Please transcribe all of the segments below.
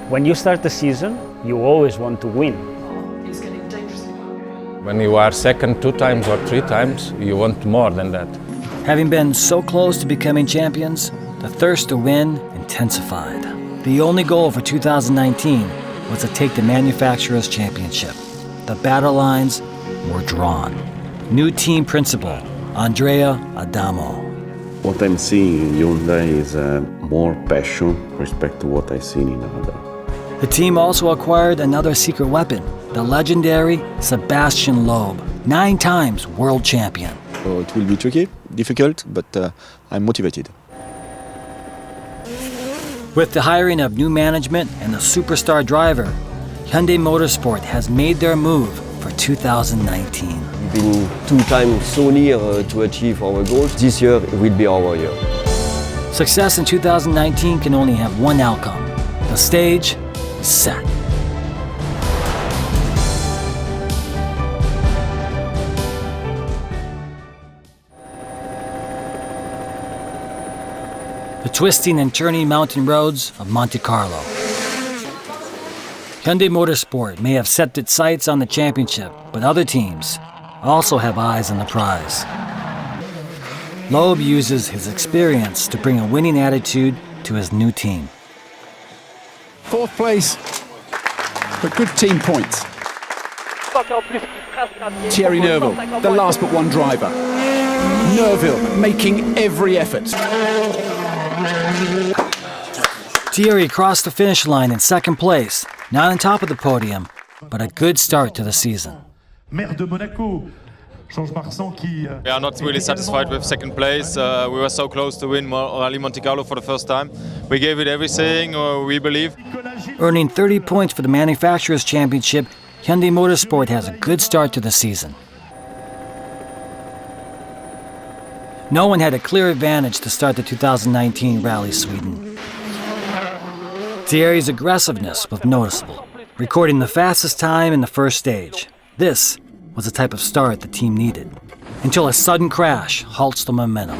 When you start the season, you always want to win. When you are second 2 times or 3 times, you want more than that. Having been so close to becoming champions, the thirst to win intensified. The only goal for 2019 was to take the Manufacturers' Championship. The battle lines were drawn. New team principal, Andrea Adamo. What I'm seeing in Hyundai is more passion respect to what I've seen in Honda. The team also acquired another secret weapon, the legendary Sebastian Loeb, 9 times world champion. So it will be tricky, difficult, but I'm motivated. With the hiring of new management and a superstar driver, Hyundai Motorsport has made their move for 2019. We've been 2 times so near to achieve our goals. This year will be our year. Success in 2019 can only have one outcome. The stage is set. The twisting and turning mountain roads of Monte Carlo. Hyundai Motorsport may have set its sights on the championship, but other teams also have eyes on the prize. Loeb uses his experience to bring a winning attitude to his new team. 4th place, but good team points. Thierry Neuville, the last but one driver. Neuville making every effort. Thierry crossed the finish line in 2nd place, not on top of the podium, but a good start to the season. We are not really satisfied with 2nd place. We were so close to win Rally Monte Carlo for the first time. We gave it everything, we believe. Earning 30 points for the Manufacturers' Championship, Hyundai Motorsport has a good start to the season. No one had a clear advantage to start the 2019 Rally Sweden. Thierry's aggressiveness was noticeable, recording the fastest time in the first stage. This was the type of start the team needed, until a sudden crash halts the momentum.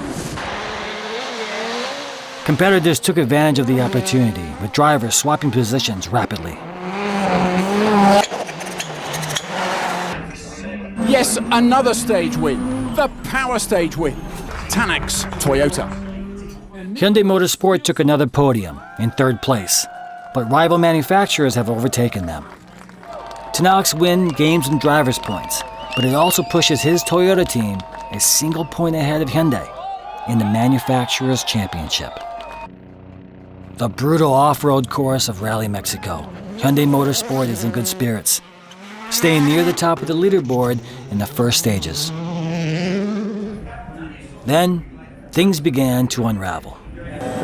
Competitors took advantage of the opportunity, with drivers swapping positions rapidly. Yes, another stage win. The power stage win. Tanak's Toyota. Hyundai Motorsport took another podium in 3rd place, but rival manufacturers have overtaken them. Tanak's win gains him driver's points, but it also pushes his Toyota team a single point ahead of Hyundai in the Manufacturers' Championship. The brutal off-road course of Rally Mexico. Hyundai Motorsport is in good spirits, staying near the top of the leaderboard in the first stages. Then, things began to unravel.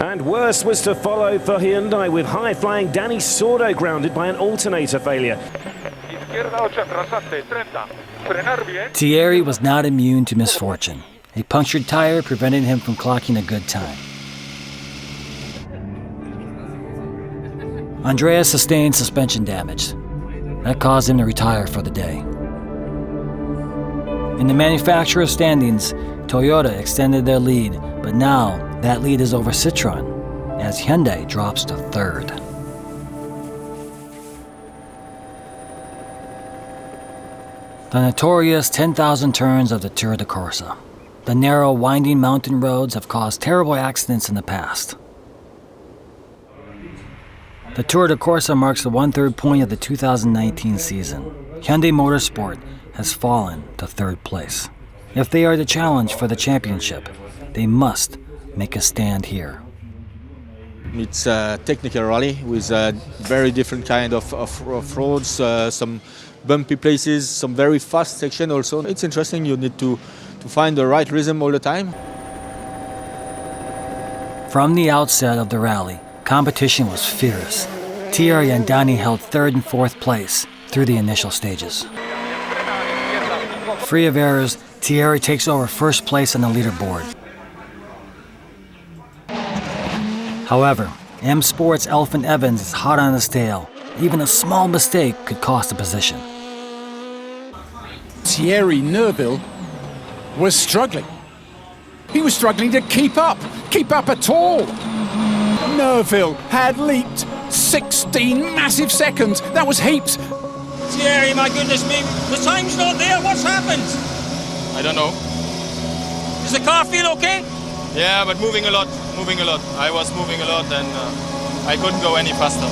And worse was to follow for Hyundai, with high-flying Danny Sordo grounded by an alternator failure. Thierry was not immune to misfortune. A punctured tire prevented him from clocking a good time. Andrea sustained suspension damage. That caused him to retire for the day. In the manufacturer standings, Toyota extended their lead, but now that lead is over Citroën, as Hyundai drops to 3rd. The notorious 10,000 turns of the Tour de Corsa. The narrow, winding mountain roads have caused terrible accidents in the past. The Tour de Corsa marks the 1/3 point of the 2019 season. Hyundai Motorsport has fallen to 3rd place. If they are to challenge for the championship, they must make a stand here. It's a technical rally with a very different kind of roads, some bumpy places, some very fast section also. It's interesting, you need to find the right rhythm all the time. From the outset of the rally, competition was fierce. Thierry and Danny held 3rd and 4th place through the initial stages. Free of errors, Thierry takes over 1st place on the leaderboard. However, M Sport's Elfyn Evans is hot on his tail. Even a small mistake could cost a position. Thierry Neuville was struggling. He was struggling to keep up at all. Neuville had leaped 16 massive seconds. That was heaps. Thierry, my goodness me, the time's not there. What's happened? I don't know. Does the car feel okay? Yeah, but moving a lot. I was moving a lot and I couldn't go any faster.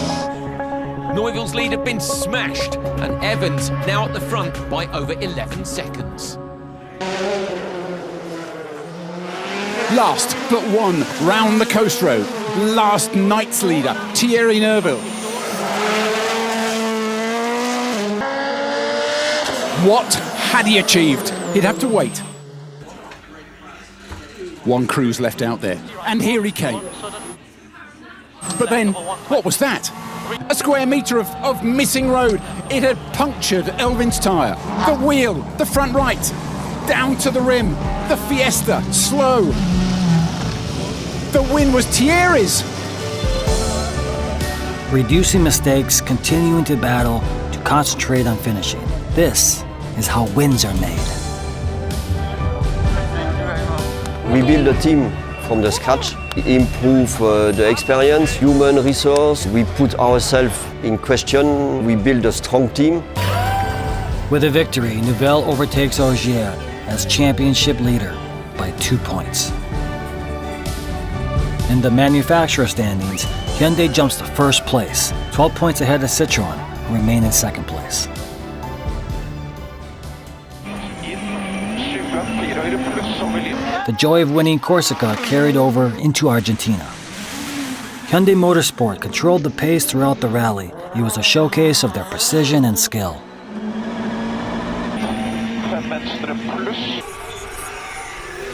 Neuville's lead had been smashed, and Evans now at the front by over 11 seconds. Last but one round the coast road. Last night's leader, Thierry Neuville. What had he achieved? He'd have to wait. One cruise left out there, and here he came. But then, what was that? A square metre of missing road. It had punctured Elvin's tyre. The wheel, the front right, down to the rim. The Fiesta, slow. The win was Thierry's. Reducing mistakes, continuing to battle, to concentrate on finishing. This is how wins are made. We build a team from the scratch, improve the experience, human resource. We put ourselves in question. We build a strong team. With a victory, Neuville overtakes Ogier as championship leader by 2 points. In the manufacturer standings, Hyundai jumps to first place, 12 points ahead of Citroën, who remain in second place. The joy of winning Corsica carried over into Argentina. Hyundai Motorsport controlled the pace throughout the rally. It was a showcase of their precision and skill.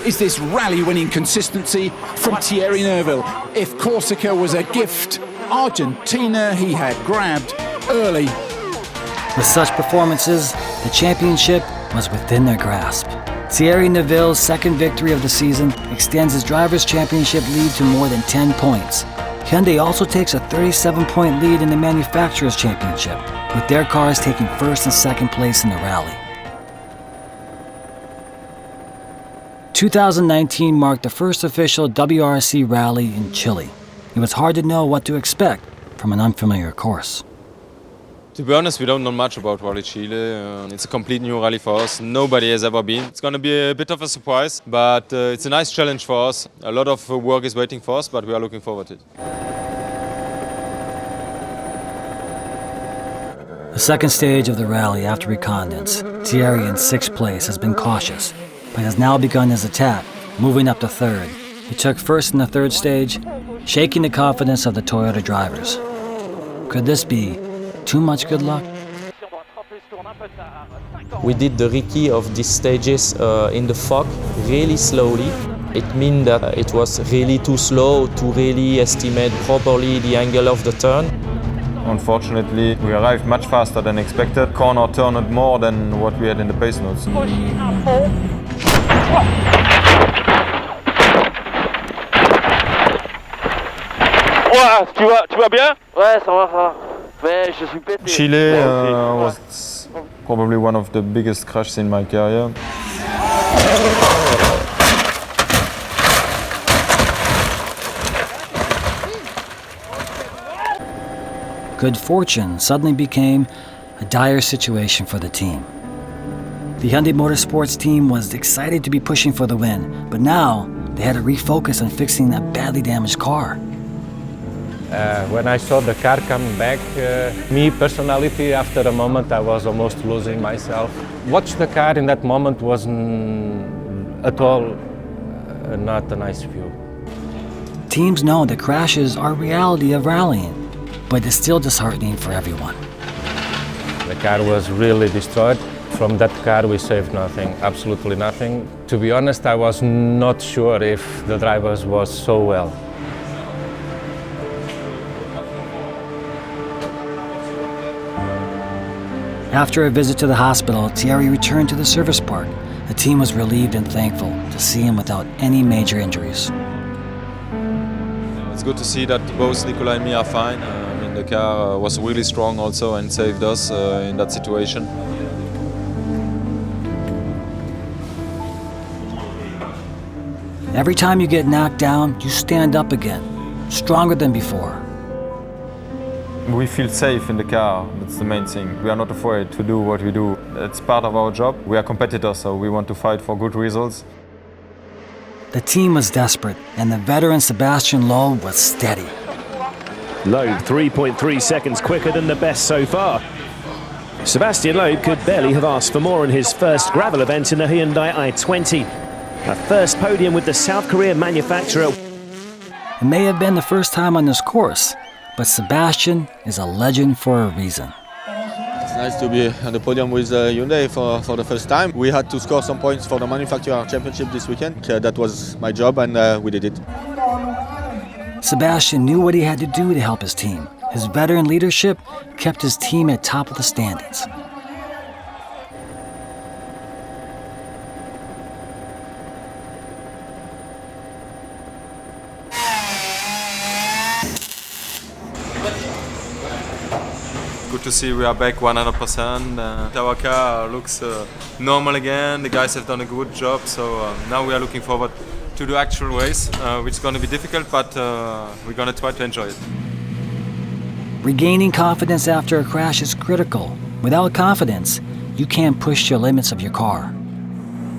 Is this rally-winning consistency from Thierry Neuville? If Corsica was a gift, Argentina he had grabbed early. With such performances, the championship was within their grasp. Thierry Neuville's second victory of the season extends his Drivers' Championship lead to more than 10 points. Hyundai also takes a 37-point lead in the Manufacturers' Championship, with their cars taking first and second place in the rally. 2019 marked the first official WRC rally in Chile. It was hard to know what to expect from an unfamiliar course. To be honest, we don't know much about Rally Chile. It's a complete new rally for us. Nobody has ever been. It's going to be a bit of a surprise, but it's a nice challenge for us. A lot of work is waiting for us, but we are looking forward to it. The second stage of the rally after reconnaissance, Thierry in sixth place has been cautious, but has now begun his attack, moving up to third. He took first in the third stage, shaking the confidence of the Toyota drivers. Could this be too much good luck? We did the recce of these stages in the fog really slowly. It means that it was really too slow to really estimate properly the angle of the turn. Unfortunately, we arrived much faster than expected. Corner turned more than what we had in the pace notes. Tu vas bien? Ouais, ça va. Mais je suis pété. Chile was probably one of the biggest crashes in my career. Good fortune suddenly became a dire situation for the team. The Hyundai Motorsports team was excited to be pushing for the win, but now they had to refocus on fixing that badly damaged car. When I saw the car coming back, me personality, after a moment I was almost losing myself. Watch the car in that moment wasn't at all not a nice view. Teams know that crashes are a reality of rallying, but it's still disheartening for everyone. The car was really destroyed. From that car we saved nothing, absolutely nothing. To be honest, I was not sure if the drivers was so well. After a visit to the hospital, Thierry returned to the service park. The team was relieved and thankful to see him without any major injuries. It's good to see that both Nicola and me are fine. The car was really strong also and saved us in that situation. Every time you get knocked down, you stand up again, stronger than before. We feel safe in the car, that's the main thing. We are not afraid to do what we do. It's part of our job. We are competitors, so we want to fight for good results. The team was desperate, and the veteran Sebastian Loeb was steady. Loeb 3.3 seconds quicker than the best so far. Sebastian Loeb could barely have asked for more in his first gravel event in the Hyundai i20. A first podium with the South Korean manufacturer. It may have been the first time on this course, but Sebastian is a legend for a reason. It's nice to be on the podium with Hyundai for the first time. We had to score some points for the manufacturer championship this weekend. That was my job, and we did it. Sebastian knew what he had to do to help his team. His veteran leadership kept his team at top of the standings. Good to see we are back 100%. Our car looks normal again. The guys have done a good job, so now we are looking forward to the actual race, which is going to be difficult, but we're going to try to enjoy it. Regaining confidence after a crash is critical. Without confidence, you can't push your limits of your car.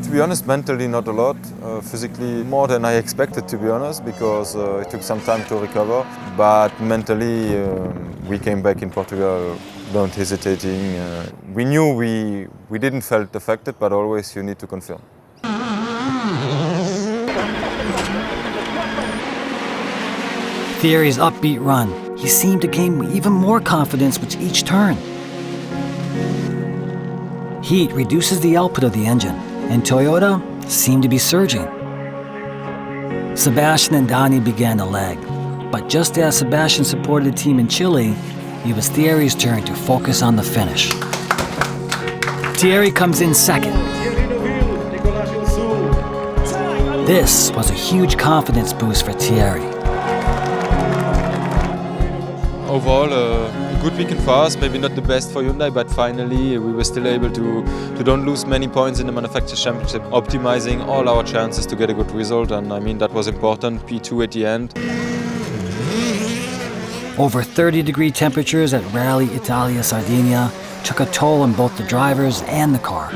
To be honest, mentally not a lot. Physically more than I expected, to be honest, because it took some time to recover. But mentally, we came back in Portugal, don't hesitating. We knew we didn't felt affected, but always you need to confirm. Thierry's upbeat run. He seemed to gain even more confidence with each turn. Heat reduces the output of the engine, and Toyota seemed to be surging. Sebastian and Donny began to lag, but just as Sebastian supported the team in Chile, it was Thierry's turn to focus on the finish. Thierry comes in second. This was a huge confidence boost for Thierry. Overall, a good weekend for us, maybe not the best for Hyundai, but finally we were still able to don't lose many points in the Manufacturers' Championship, optimizing all our chances to get a good result, and I mean that was important, P2 at the end. Over 30-degree temperatures at Rally Italia Sardinia took a toll on both the drivers and the car.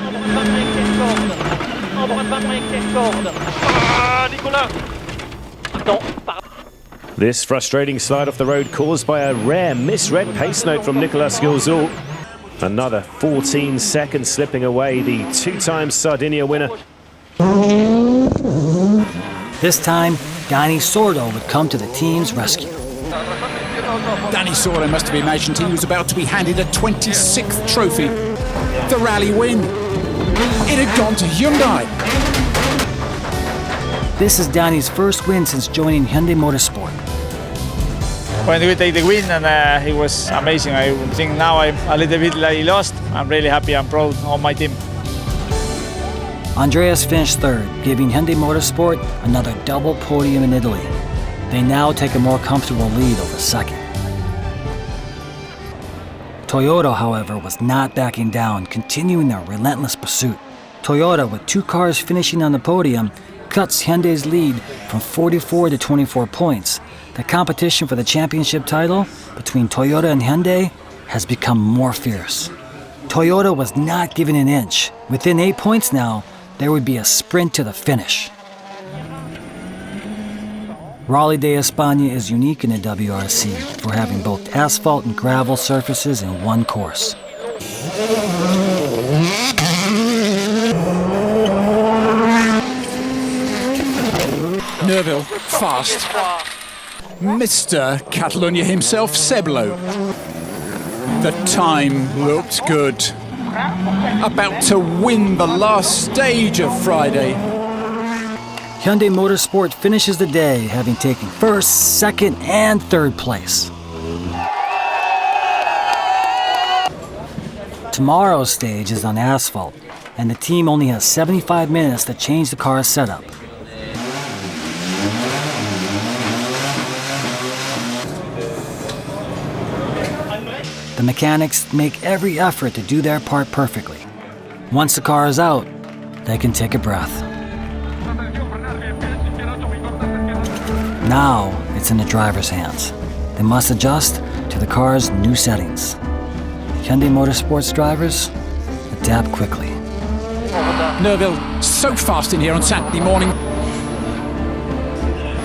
This frustrating slide off the road caused by a rare misread pace note from Nicolas Gilzoul. Another 14 seconds slipping away, the two-time Sardinia winner. This time, Dani Sordo would come to the team's rescue. Dani Sordo must have imagined he was about to be handed a 26th trophy. The rally win. It had gone to Hyundai. This is Dani's first win since joining Hyundai Motorsport. When we take the win, and it was amazing. I think now I'm a little bit lost. I'm really happy and proud of my team. Andreas finished third, giving Hyundai Motorsport another double podium in Italy. They now take a more comfortable lead over second. Toyota, however, was not backing down, continuing their relentless pursuit. Toyota, with two cars finishing on the podium, cuts Hyundai's lead from 44 to 24 points. The competition for the championship title between Toyota and Hyundai has become more fierce. Toyota was not given an inch. Within 8 points now, there would be a sprint to the finish. Rally de España is unique in the WRC for having both asphalt and gravel surfaces in one course. Nerville, fast. Mr. Catalonia himself, Seblo. The time looked good. About to win the last stage of Friday. Hyundai Motorsport finishes the day having taken first, second, and third place. Tomorrow's stage is on asphalt, and the team only has 75 minutes to change the car's setup. The mechanics make every effort to do their part perfectly. Once the car is out, they can take a breath. Now it's in the driver's hands. They must adjust to the car's new settings. Hyundai Motorsport's drivers adapt quickly. Neuville so fast in here on Saturday morning.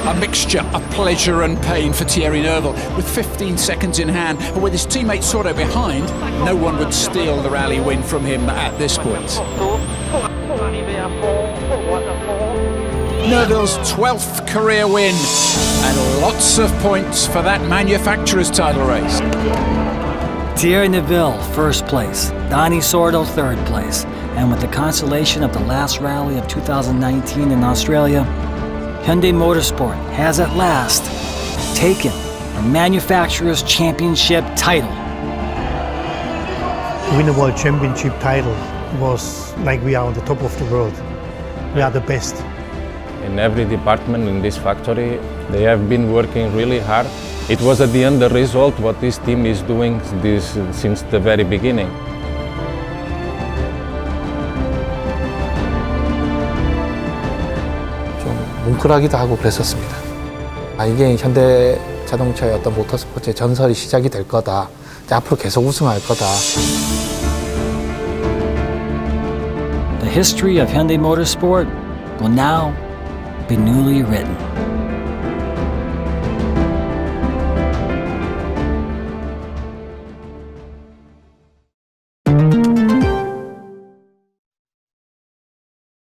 A mixture of pleasure and pain for Thierry Neuville. With 15 seconds in hand, and with his teammate Soto behind, no one would steal the rally win from him at this point. Neuville's 12th career win, and lots of points for that manufacturer's title race. Thierry Neuville, first place. Dani Sordo, third place. And with the consolation of the last rally of 2019 in Australia, Hyundai Motorsport has at last taken the manufacturer's championship title. To win the World Championship title was like we are on the top of the world. We are the best. In every department in this factory, they have been working really hard. It was at the end the result what this team is doing since the very beginning. 뭉클하기도 하고 그랬었습니다. 이게 현대 자동차의 어떤 모터스포츠의 전설이 시작이 될 거다. 앞으로 계속 우승할 거다. The history of Hyundai Motorsport will now be newly written.